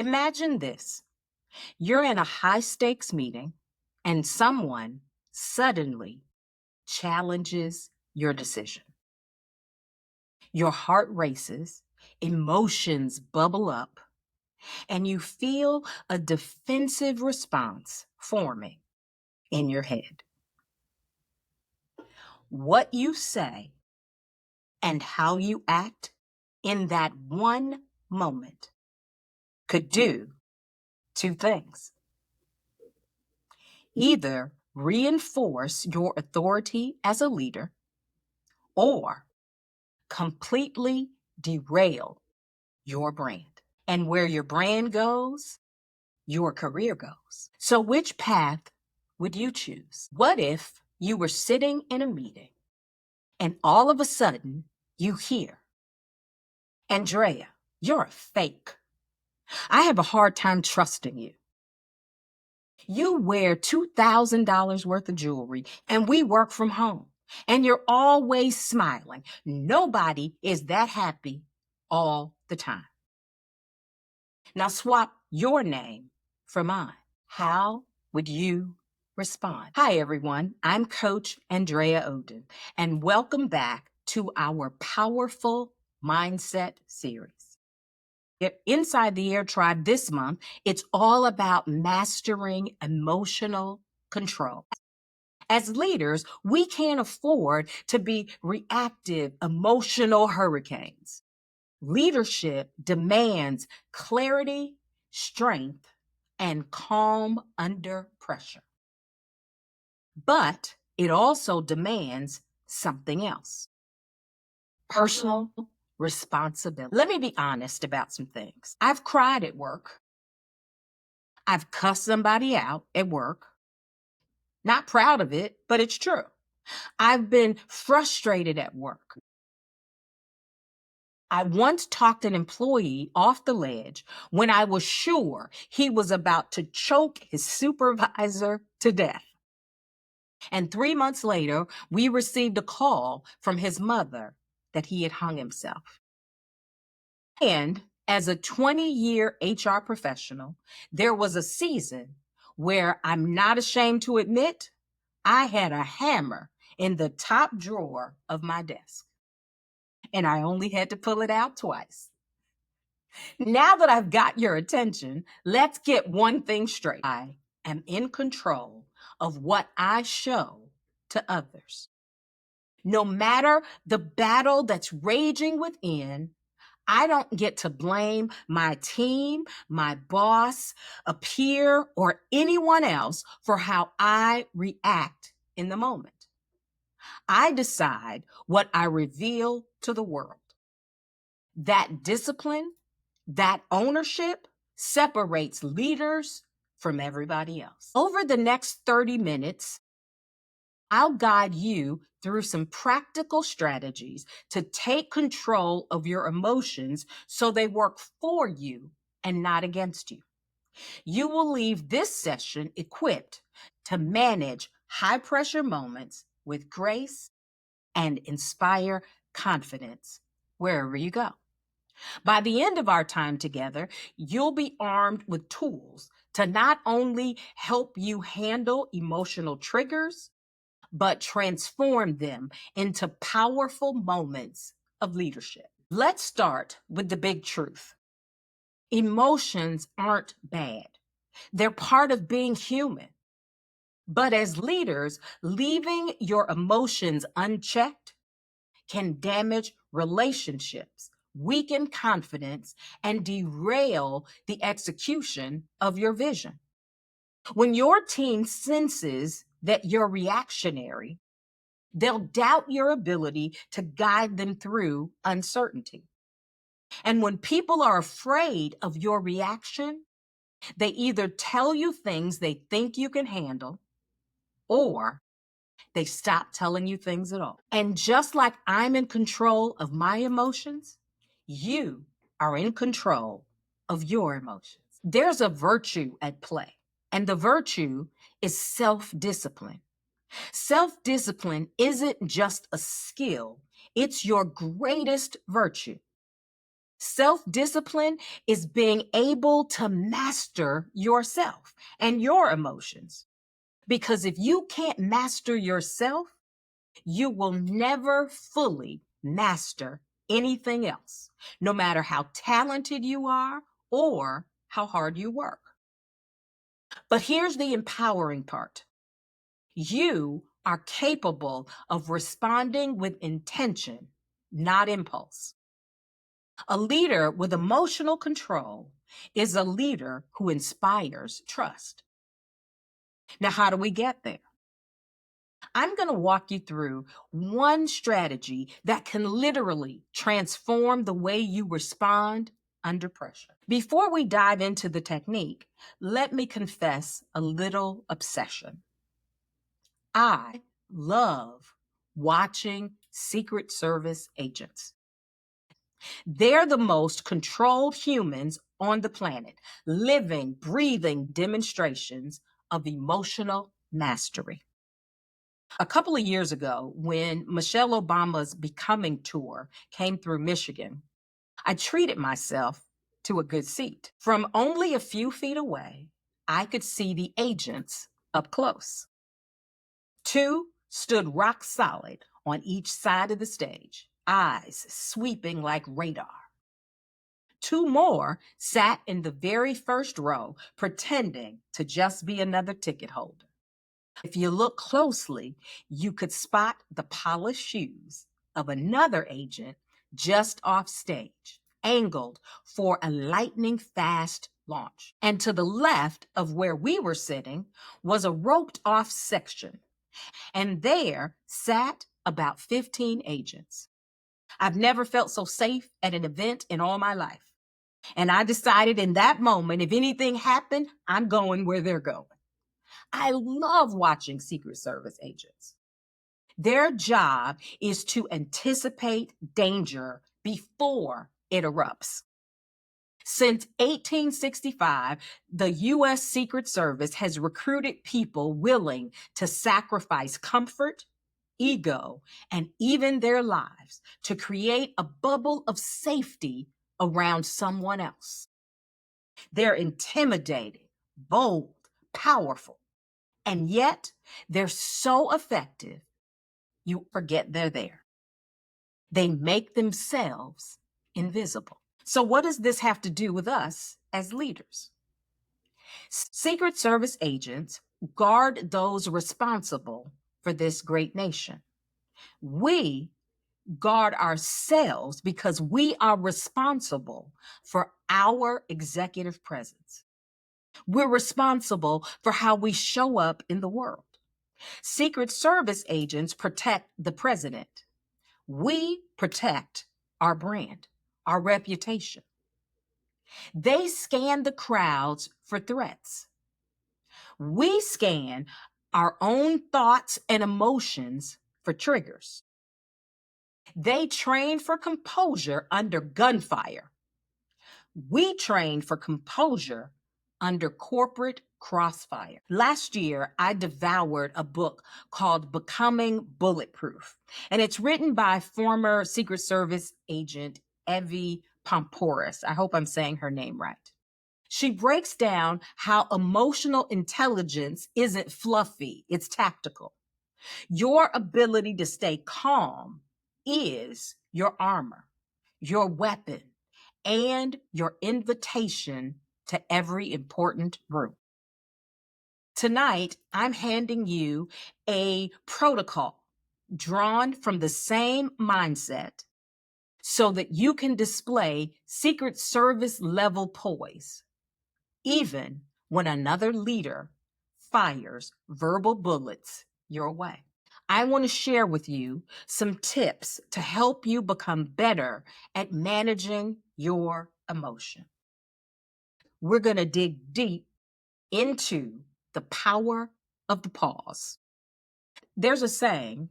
Imagine this. You're in a high-stakes meeting and someone suddenly challenges your decision. Your heart races, emotions bubble up, and you feel a defensive response forming in your head. What you say and how you act in that one moment could do two things. Either reinforce your authority as a leader or completely derail your brand. And where your brand goes, your career goes. So which path would you choose? What if you were sitting in a meeting and all of a sudden you hear, Andrea, you're a fake. I have a hard time trusting you. You wear $2,000 worth of jewelry and we work from home and you're always smiling. Nobody is that happy all the time. Now swap your name for mine. How would you respond? Hi, everyone. I'm Coach Andrea Oden, and welcome back to our powerful mindset series. Inside the Air Tribe this month, it's all about mastering emotional control. As leaders, we can't afford to be reactive, emotional hurricanes. Leadership demands clarity, strength, and calm under pressure. But it also demands something else: personal responsibility. Let me be honest about some things. I've cried at work. I've cussed somebody out at work. Not proud of it, but it's true. I've been frustrated at work. I once talked an employee off the ledge when I was sure he was about to choke his supervisor to death. And 3 months later, we received a call from his mother that he had hung himself. And as a 20-year HR professional, there was a season where I'm not ashamed to admit I had a hammer in the top drawer of my desk. And I only had to pull it out twice. Now that I've got your attention, let's get one thing straight. I am in control of what I show to others. No matter the battle that's raging within, I don't get to blame my team, my boss, a peer, or anyone else for how I react in the moment. I decide what I reveal to the world. That discipline, that ownership separates leaders from everybody else. Over the next 30 minutes, I'll guide you through some practical strategies to take control of your emotions so they work for you and not against you. You will leave this session equipped to manage high-pressure moments with grace and inspire confidence wherever you go. By the end of our time together, you'll be armed with tools to not only help you handle emotional triggers, but transform them into powerful moments of leadership. Let's start with the big truth. Emotions aren't bad. They're part of being human. But as leaders, leaving your emotions unchecked can damage relationships, weaken confidence, and derail the execution of your vision. When your team senses that you're reactionary, they'll doubt your ability to guide them through uncertainty. And when people are afraid of your reaction, they either tell you things they think you can handle, or they stop telling you things at all. And just like I'm in control of my emotions, you are in control of your emotions. There's a virtue at play, and the virtue is self-discipline. Self-discipline isn't just a skill, it's your greatest virtue. Self discipline is being able to master yourself and your emotions. Because if you can't master yourself, you will never fully master anything else, no matter how talented you are or how hard you work. But here's the empowering part: you are capable of responding with intention, not impulse. A leader with emotional control is a leader who inspires trust. Now, how do we get there? I'm going to walk you through one strategy that can literally transform the way you respond under pressure. Before we dive into the technique, let me confess a little obsession. I love watching Secret Service agents. They're the most controlled humans on the planet, living, breathing demonstrations of emotional mastery. A couple of years ago, when Michelle Obama's Becoming tour came through Michigan, I treated myself to a good seat. From only a few feet away, I could see the agents up close. Two stood rock solid on each side of the stage, eyes sweeping like radar. Two more sat in the very first row, pretending to just be another ticket holder. If you look closely, you could spot the polished shoes of another agent just off stage, angled for a lightning fast launch. And to the left of where we were sitting was a roped off section, and there sat about 15 agents. I've never felt so safe at an event in all my life. And I decided in that moment, if anything happened, I'm going where they're going. I love watching Secret Service agents. Their job is to anticipate danger before it erupts. Since 1865, the U.S. Secret Service has recruited people willing to sacrifice comfort, ego, and even their lives to create a bubble of safety around someone else. They're intimidating, bold, powerful, and yet they're so effective, you forget they're there. They make themselves invisible. So, what does this have to do with us as leaders? Secret Service agents guard those responsible for this great nation. We guard ourselves because we are responsible for our executive presence. We're responsible for how we show up in the world. Secret Service agents protect the president. We protect our brand, our reputation. They scan the crowds for threats. We scan our own thoughts and emotions for triggers. They train for composure under gunfire. We train for composure under corporate crossfire. Last year, I devoured a book called Becoming Bulletproof, and it's written by former Secret Service agent Evie Pomporis. I hope I'm saying her name right. She breaks down how emotional intelligence isn't fluffy, it's tactical. Your ability to stay calm is your armor, your weapon, and your invitation to every important room. Tonight, I'm handing you a protocol drawn from the same mindset so that you can display Secret Service level poise, even when another leader fires verbal bullets your way. I want to share with you some tips to help you become better at managing your emotion. We're going to dig deep into the power of the pause. There's a saying,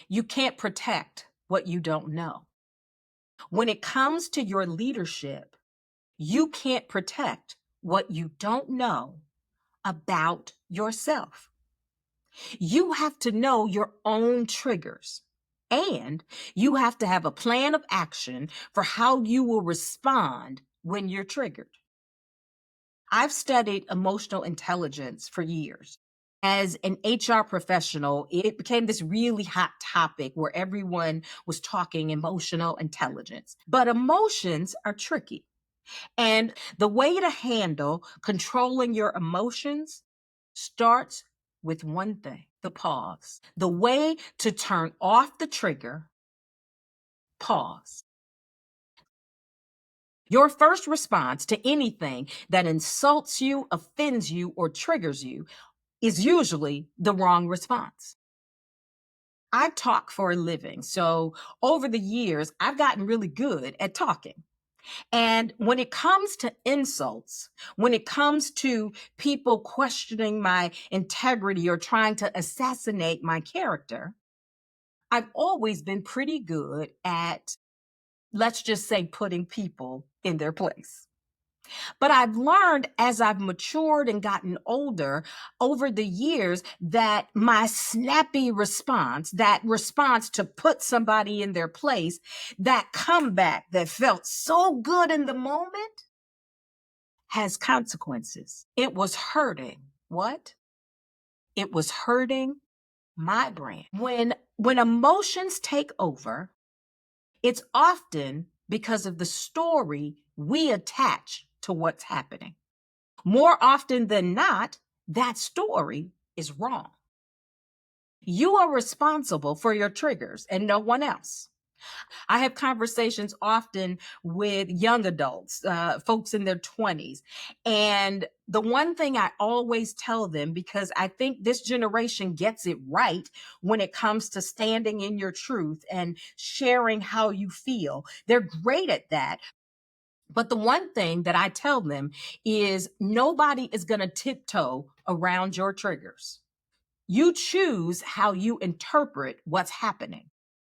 you can't protect what you don't know. When it comes to your leadership, you can't protect what you don't know about yourself. You have to know your own triggers. And you have to have a plan of action for how you will respond when you're triggered. I've studied emotional intelligence for years. As an HR professional, it became this really hot topic where everyone was talking emotional intelligence. But emotions are tricky. And the way to handle controlling your emotions starts with one thing: the pause. The way to turn off the trigger: pause. Your first response to anything that insults you, offends you, or triggers you is usually the wrong response. I talk for a living. So over the years, I've gotten really good at talking. And when it comes to insults, when it comes to people questioning my integrity or trying to assassinate my character, I've always been pretty good at, let's just say, putting people in their place. But I've learned as I've matured and gotten older over the years that my snappy response, that response to put somebody in their place, that comeback that felt so good in the moment has consequences. It was hurting. What? It was hurting my brand. When emotions take over, it's often because of the story we attach to what's happening. More often than not, that story is wrong. You are responsible for your triggers and no one else. I have conversations often with young adults, folks in their 20s. And the one thing I always tell them, because I think this generation gets it right when it comes to standing in your truth and sharing how you feel, they're great at that. But the one thing that I tell them is nobody is going to tiptoe around your triggers. You choose how you interpret what's happening.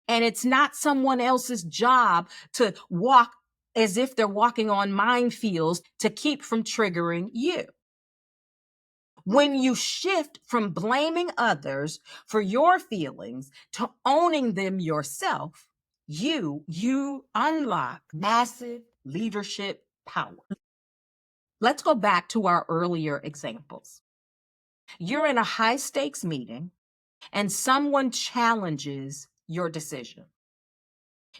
And it's not someone else's job to walk as if they're walking on minefields to keep from triggering you. When you shift from blaming others for your feelings to owning them yourself, you unlock massive leadership power. Let's go back to our earlier examples. You're in a high stakes meeting and someone challenges your decision.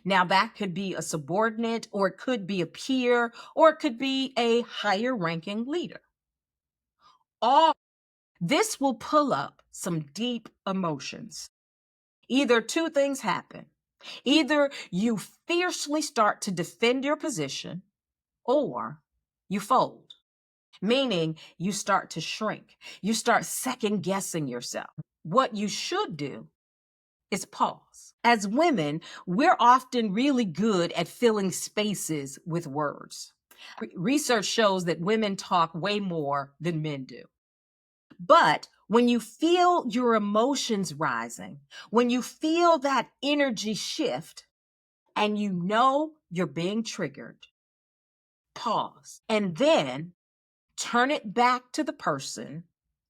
Now, that could be a subordinate, or it could be a peer, or it could be a higher ranking leader. All this will pull up some deep emotions. Either two things happen. Either you fiercely start to defend your position, or you fold, meaning you start to shrink. You start second guessing yourself. What you should do is pause. As women, we're often really good at filling spaces with words. Research shows that women talk way more than men do. But when you feel your emotions rising, when you feel that energy shift, and you know you're being triggered, pause. And then turn it back to the person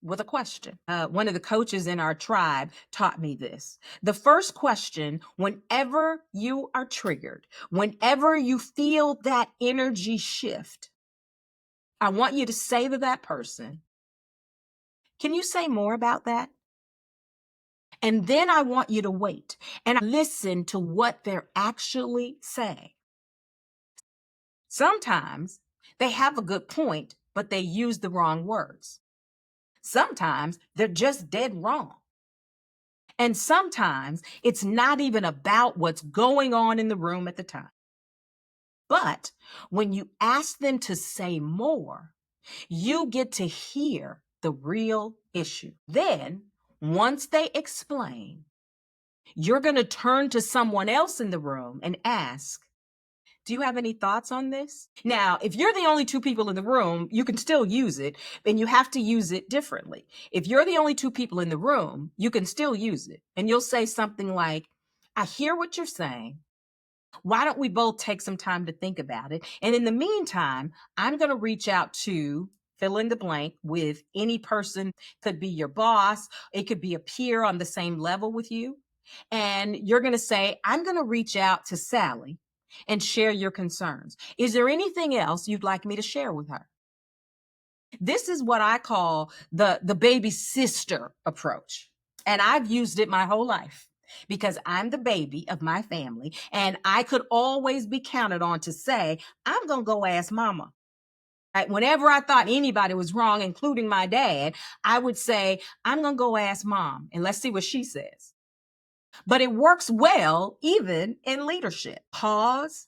with a question. One of the coaches in our tribe taught me this. The first question, whenever you are triggered, whenever you feel that energy shift, I want you to say to that person, "Can you say more about that?" And then I want you to wait and listen to what they're actually saying. Sometimes they have a good point, but they use the wrong words. Sometimes they're just dead wrong. And sometimes it's not even about what's going on in the room at the time. But when you ask them to say more, you get to hear the real issue. Then, once they explain, you're going to turn to someone else in the room and ask, "Do you have any thoughts on this?" Now, if you're the only two people in the room, you can still use it, and you have to use it differently. If you're the only two people in the room, you can still use it. And you'll say something like, "I hear what you're saying. Why don't we both take some time to think about it? And in the meantime, I'm going to reach out to fill in the blank with any person, could be your boss, it could be a peer on the same level with you. And you're going to say, I'm going to reach out to Sally and share your concerns. Is there anything else you'd like me to share with her? This is what I call the baby sister approach. And I've used it my whole life because I'm the baby of my family. And I could always be counted on to say, I'm going to go ask mama. Whenever I thought anybody was wrong, including my dad, I would say, I'm going to go ask mom and let's see what she says. But it works well even in leadership. Pause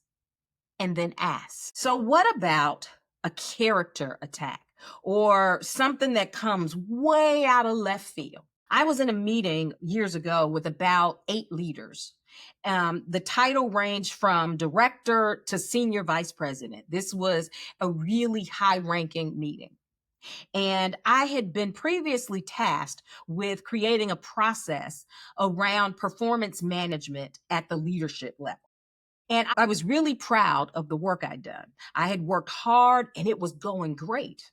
and then ask. So, what about a character attack or something that comes way out of left field? I was in a meeting years ago with about 8 leaders. The title ranged from director to senior vice president. This was a really high ranking meeting. And I had been previously tasked with creating a process around performance management at the leadership level. And I was really proud of the work I'd done. I had worked hard and it was going great.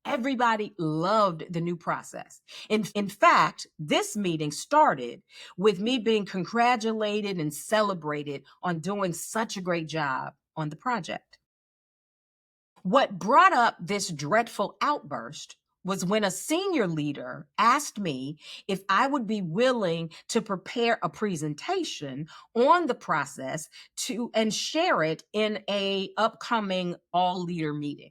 Everybody loved the new process. In fact, this meeting started with me being congratulated and celebrated on doing such a great job on the project. What brought up this dreadful outburst was when a senior leader asked me if I would be willing to prepare a presentation on the process and share it in a upcoming all leader meeting.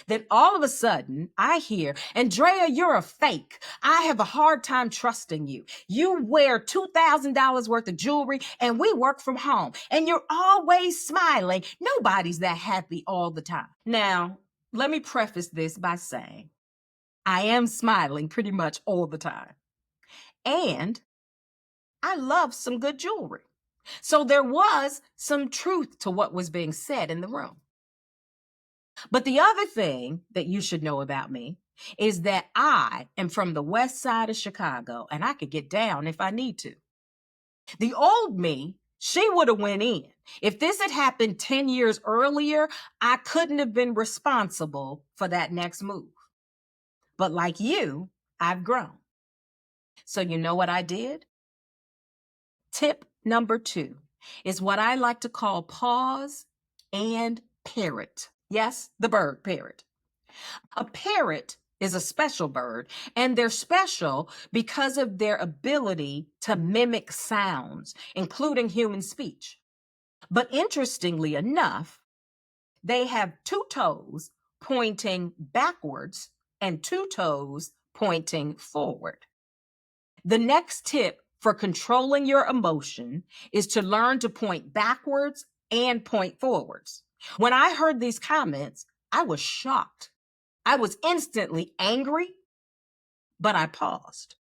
Then all of a sudden, I hear, Andrea, you're a fake. I have a hard time trusting you. You wear $2,000 worth of jewelry and we work from home and you're always smiling. Nobody's that happy all the time. Now, let me preface this by saying I am smiling pretty much all the time. And I love some good jewelry. So there was some truth to what was being said in the room. But the other thing that you should know about me is that I am from the west side of Chicago and I could get down if I need to. The old me, she would have went in. If this had happened 10 years earlier, I couldn't have been responsible for that next move. But like you, I've grown. So you know what I did? Tip number 2 is what I like to call pause and parrot. Yes, the bird parrot. A parrot is a special bird, and they're special because of their ability to mimic sounds, including human speech. But interestingly enough, they have 2 toes pointing backwards and 2 toes pointing forward. The next tip for controlling your emotion is to learn to point backwards and point forwards. When I heard these comments, I was shocked. I was instantly angry, but I paused.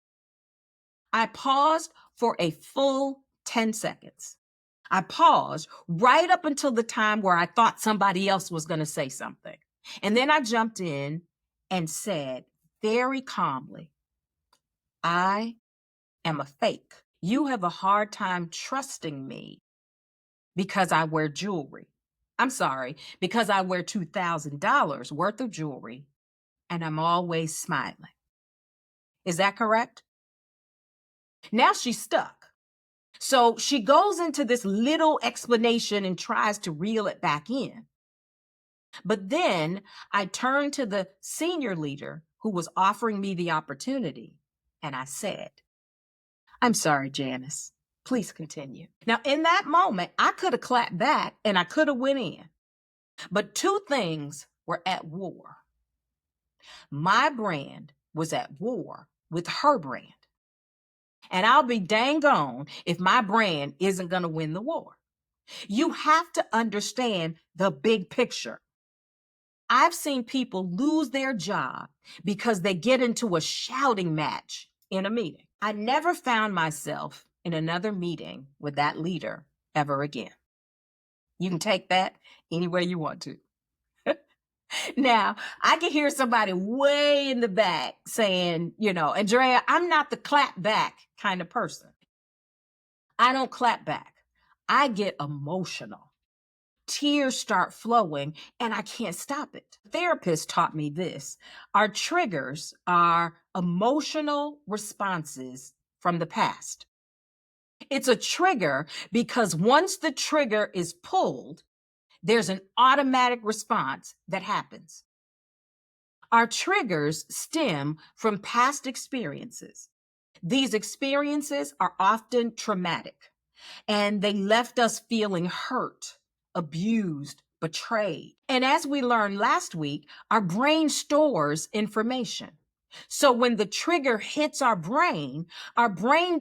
I paused for a full 10 seconds. I paused right up until the time where I thought somebody else was going to say something. And then I jumped in and said very calmly, I am a fake. You have a hard time trusting me because I wear jewelry. I'm sorry, because I wear $2,000 worth of jewelry and I'm always smiling. Is that correct? Now she's stuck. So she goes into this little explanation and tries to reel it back in. But then I turned to the senior leader who was offering me the opportunity and I said, I'm sorry, Janice. Please continue. Now, in that moment, I could have clapped back and I could have went in. But 2 things were at war. My brand was at war with her brand. And I'll be dang gone if my brand isn't going to win the war. You have to understand the big picture. I've seen people lose their job because they get into a shouting match in a meeting. I never found myself in another meeting with that leader ever again. You can take that any way you want to. Now, I can hear somebody way in the back saying, Andrea, I'm not the clap back kind of person. I don't clap back. I get emotional. Tears start flowing and I can't stop it. Therapist taught me this. Our triggers are emotional responses from the past. It's a trigger because once the trigger is pulled, there's an automatic response that happens. Our triggers stem from past experiences. These experiences are often traumatic, and they left us feeling hurt, abused, betrayed. And as we learned last week, our brain stores information. So when the trigger hits our brain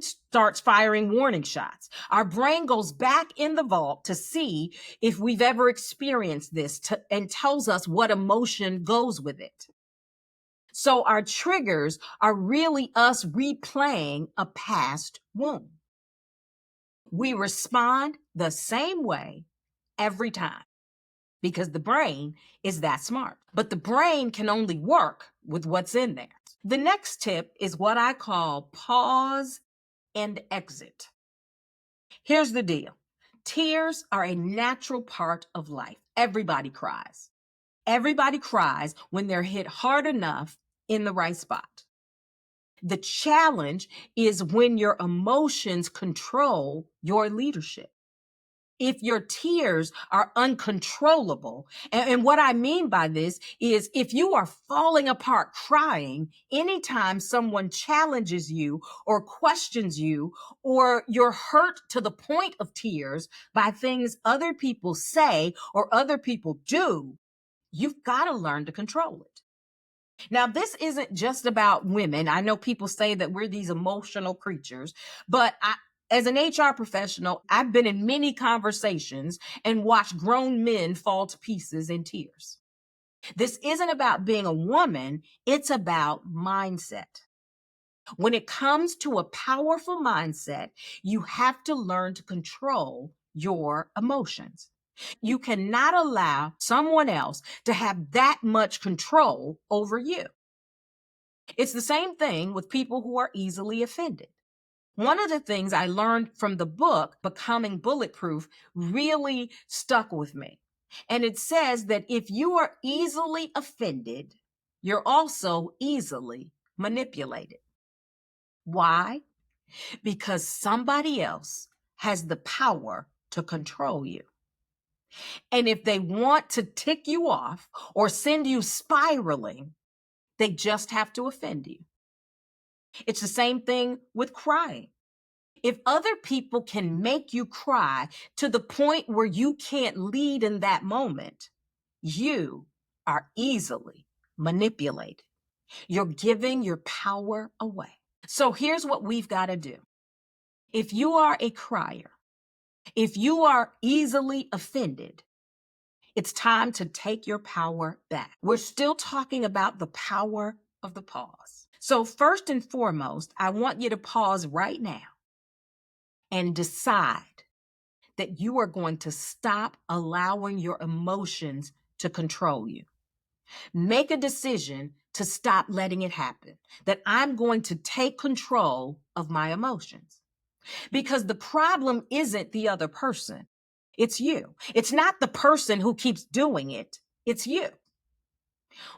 starts firing warning shots. Our brain goes back in the vault to see if we've ever experienced this and tells us what emotion goes with it. So our triggers are really us replaying a past wound. We respond the same way every time because the brain is that smart. But the brain can only work with what's in there. The next tip is what I call pause and exit. Here's the deal. Tears are a natural part of life. Everybody cries. Everybody cries when they're hit hard enough in the right spot. The challenge is when your emotions control your leadership. If your tears are uncontrollable, and what I mean by this is if you are falling apart crying anytime someone challenges you or questions you, or you're hurt to the point of tears by things other people say or other people do, you've got to learn to control it. Now, this isn't just about women. I know people say that we're these emotional creatures, but as an HR professional, I've been in many conversations and watched grown men fall to pieces in tears. This isn't about being a woman, it's about mindset. When it comes to a powerful mindset, you have to learn to control your emotions. You cannot allow someone else to have that much control over you. It's the same thing with people who are easily offended. One of the things I learned from the book, Becoming Bulletproof, really stuck with me. And it says that if you are easily offended, you're also easily manipulated. Why? Because somebody else has the power to control you. And if they want to tick you off or send you spiraling, they just have to offend you. It's the same thing with crying. If other people can make you cry to the point where you can't lead in that moment, you are easily manipulated. You're giving your power away. So here's what we've got to do. If you are a crier, if you are easily offended, it's time to take your power back. We're still talking about the power of the pause. So first and foremost, I want you to pause right now and decide that you are going to stop allowing your emotions to control you. Make a decision to stop letting it happen, that I'm going to take control of my emotions. Because the problem isn't the other person, it's you. It's not the person who keeps doing it, it's you.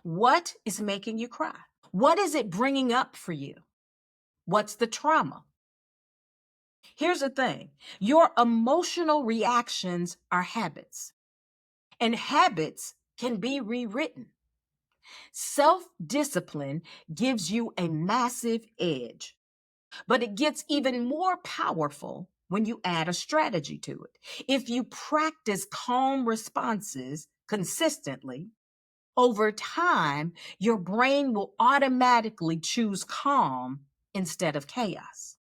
What is making you cry? What is it bringing up for you? What's the trauma? Here's the thing, your emotional reactions are habits, and habits can be rewritten. Self-discipline gives you a massive edge, but it gets even more powerful when you add a strategy to it. If you practice calm responses consistently, over time, your brain will automatically choose calm instead of chaos.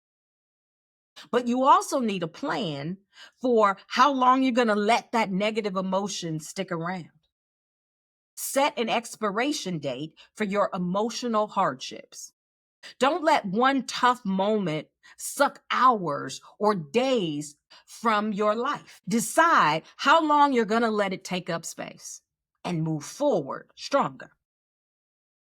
But you also need a plan for how long you're going to let that negative emotion stick around. Set an expiration date for your emotional hardships. Don't let one tough moment suck hours or days from your life. Decide how long you're going to let it take up space and move forward stronger.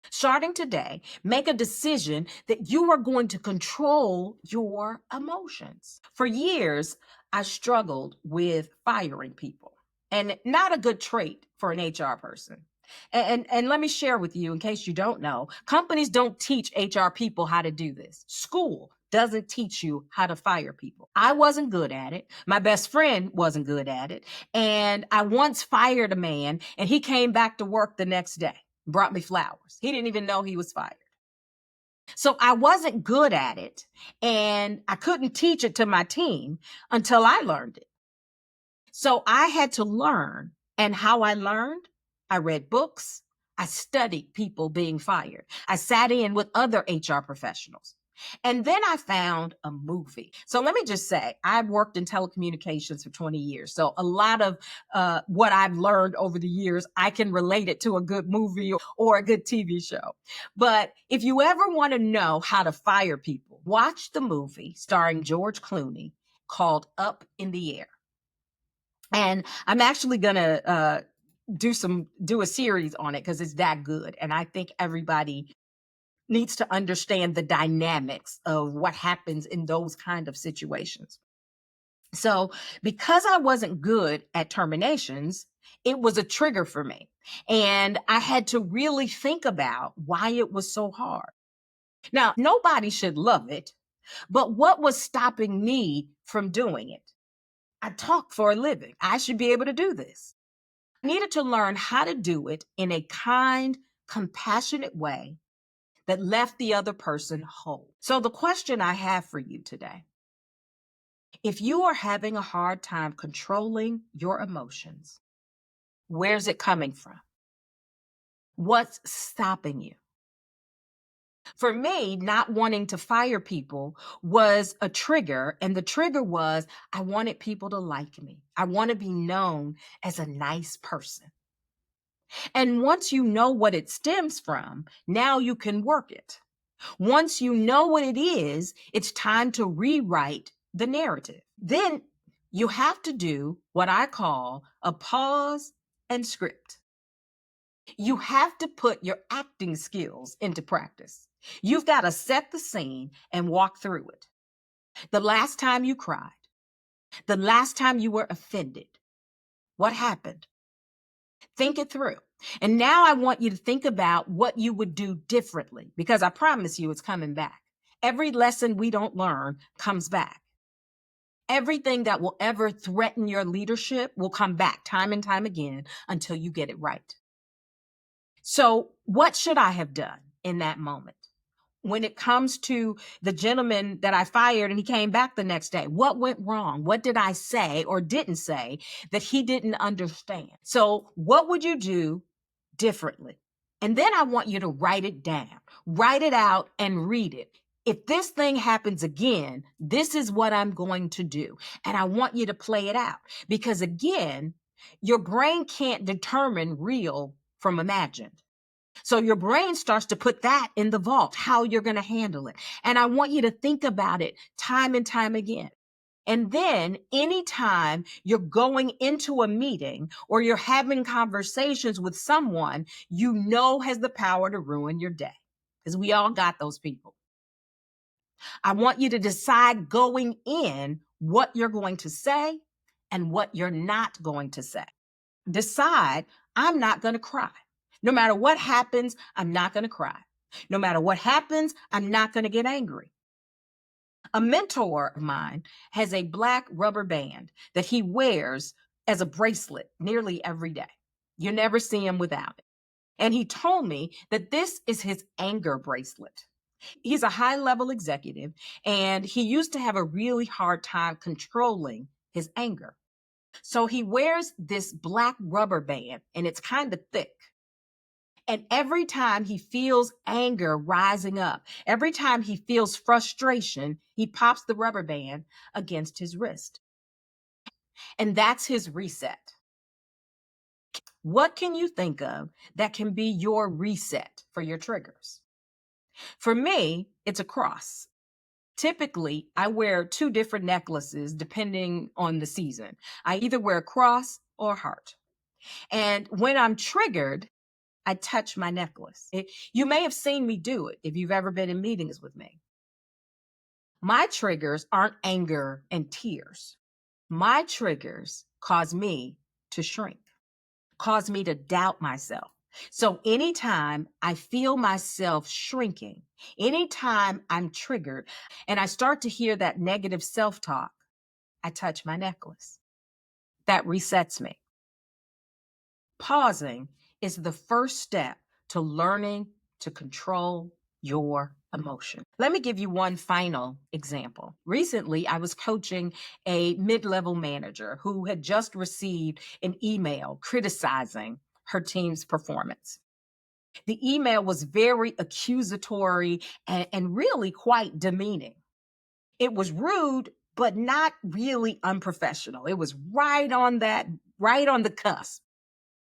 Starting today, make a decision that you are going to control your emotions. For years, I struggled with firing people, and not a good trait for an HR person. And let me share with you, in case you don't know, companies don't teach HR people how to do this. School doesn't teach you how to fire people. I wasn't good at it. My best friend wasn't good at it. And I once fired a man, and he came back to work the next day, brought me flowers. He didn't even know he was fired. So I wasn't good at it, and I couldn't teach it to my team until I learned it. So I had to learn. And how I learned, I read books. I studied people being fired. I sat in with other HR professionals. And then I found a movie. So let me just say, I've worked in telecommunications for 20 years. So a lot of what I've learned over the years, I can relate it to a good movie or a good TV show. But if you ever want to know how to fire people, watch the movie starring George Clooney called Up in the Air. And I'm actually gonna do a series on it because it's that good. And I think everybody needs to understand the dynamics of what happens in those kind of situations. So because I wasn't good at terminations, it was a trigger for me. And I had to really think about why it was so hard. Now, nobody should love it, but what was stopping me from doing it? I talk for a living. I should be able to do this. I needed to learn how to do it in a kind, compassionate way that left the other person whole. So, the question I have for you today, if you are having a hard time controlling your emotions, where's it coming from? What's stopping you? For me, not wanting to fire people was a trigger. And the trigger was I wanted people to like me. I want to be known as a nice person. And once you know what it stems from, now you can work it. Once you know what it is, it's time to rewrite the narrative. Then you have to do what I call a pause and script. You have to put your acting skills into practice. You've got to set the scene and walk through it. The last time you cried, the last time you were offended, what happened? Think it through. And now I want you to think about what you would do differently, because I promise you it's coming back. Every lesson we don't learn comes back. Everything that will ever threaten your leadership will come back time and time again until you get it right. So, what should I have done in that moment? When it comes to the gentleman that I fired and he came back the next day, what went wrong? What did I say or didn't say that he didn't understand? So, what would you do differently? And then I want you to write it down, write it out and read it. If this thing happens again, this is what I'm going to do. And I want you to play it out because, again, your brain can't determine real from imagined. So your brain starts to put that in the vault, how you're going to handle it. And I want you to think about it time and time again. And then anytime you're going into a meeting or you're having conversations with someone you know has the power to ruin your day, because we all got those people. I want you to decide going in what you're going to say and what you're not going to say. Decide, I'm not going to cry. No matter what happens, I'm not going to cry. No matter what happens, I'm not going to get angry. A mentor of mine has a black rubber band that he wears as a bracelet nearly every day. You never see him without it. And he told me that this is his anger bracelet. He's a high level executive, and he used to have a really hard time controlling his anger. So he wears this black rubber band, and it's kind of thick. And every time he feels anger rising up, every time he feels frustration, he pops the rubber band against his wrist. And that's his reset. What can you think of that can be your reset for your triggers? For me, it's a cross. Typically, I wear two different necklaces depending on the season. I either wear a cross or a heart. And when I'm triggered, I touch my necklace. You may have seen me do it if you've ever been in meetings with me. My triggers aren't anger and tears. My triggers cause me to shrink, cause me to doubt myself, So anytime I feel myself shrinking, anytime I'm triggered and I start to hear that negative self-talk, I touch my necklace. That resets me. Pausing is the first step to learning to control your emotion. Let me give you one final example. Recently, I was coaching a mid-level manager who had just received an email criticizing her team's performance. The email was very accusatory and really quite demeaning. It was rude, but not really unprofessional. It was right on the cusp.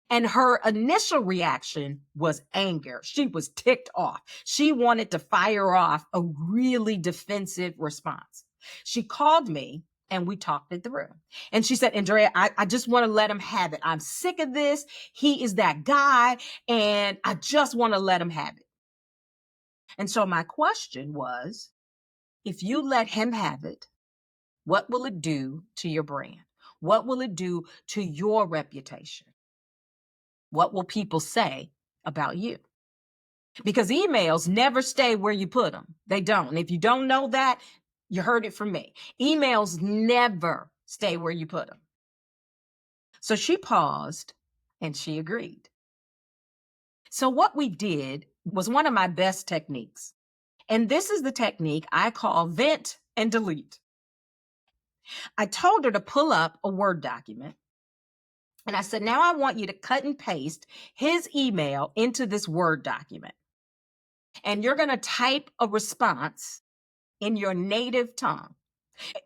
And her initial reaction was anger. She was ticked off. She wanted to fire off a really defensive response. She called me and we talked it through. And she said, Andrea, I just want to let him have it. I'm sick of this. He is that guy, and I just want to let him have it. And so my question was, if you let him have it, what will it do to your brand? What will it do to your reputation? What will people say about you? Because emails never stay where you put them. They don't. And if you don't know that, you heard it from me. Emails never stay where you put them. So she paused and she agreed. So what we did was one of my best techniques. And this is the technique I call vent and delete. I told her to pull up a Word document. And I said, now I want you to cut and paste his email into this Word document. And you're going to type a response in your native tongue.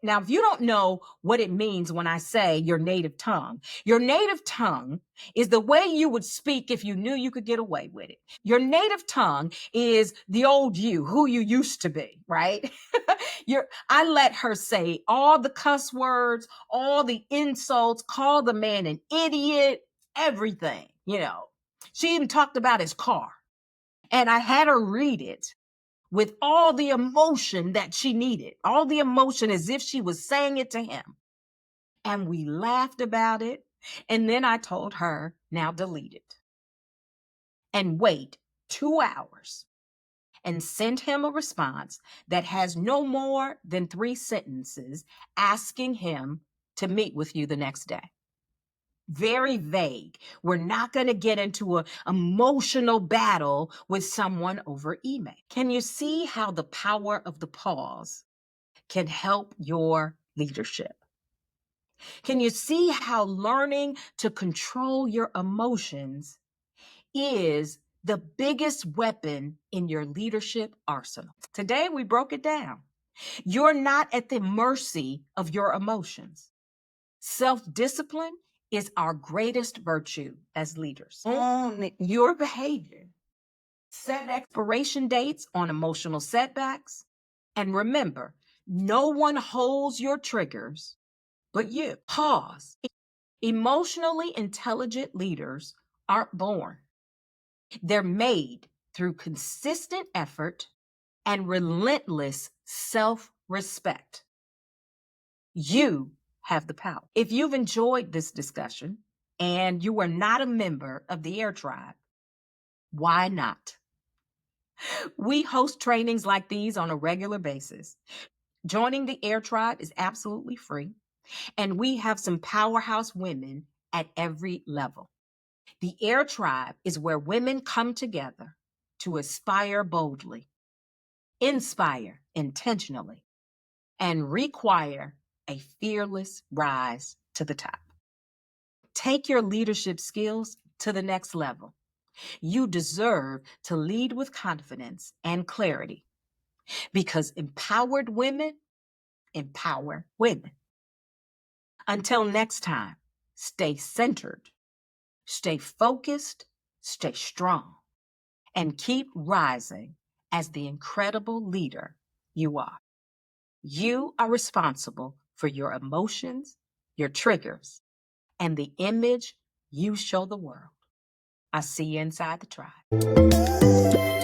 Now, if you don't know what it means when I say your native tongue is the way you would speak if you knew you could get away with it. Your native tongue is the old you, who you used to be, right? I let her say all the cuss words, all the insults, call the man an idiot, everything, She even talked about his car. And I had her read it with all the emotion that she needed, all the emotion as if she was saying it to him. And we laughed about it. And then I told her, now delete it. And wait 2 hours and send him a response that has no more than 3 sentences asking him to meet with you the next day. Very vague. We're not going to get into an emotional battle with someone over email. Can you see how the power of the pause can help your leadership? Can you see how learning to control your emotions is the biggest weapon in your leadership arsenal? Today, we broke it down. You're not at the mercy of your emotions. Self-discipline is our greatest virtue as leaders. Own your behavior. Set expiration dates on emotional setbacks. And remember, no one holds your triggers but you. Pause. Emotionally intelligent leaders aren't born. They're made through consistent effort and relentless self-respect. You have the power. If you've enjoyed this discussion and you are not a member of the Air Tribe, why not? We host trainings like these on a regular basis. Joining the Air Tribe is absolutely free, and we have some powerhouse women at every level. The Air Tribe is where women come together to aspire boldly, inspire intentionally, and require a fearless rise to the top. Take your leadership skills to the next level. You deserve to lead with confidence and clarity, because empowered women empower women. Until next time, stay centered, stay focused, stay strong, and keep rising as the incredible leader you are. You are responsible for your emotions, your triggers, and the image you show the world. I see you inside the tribe.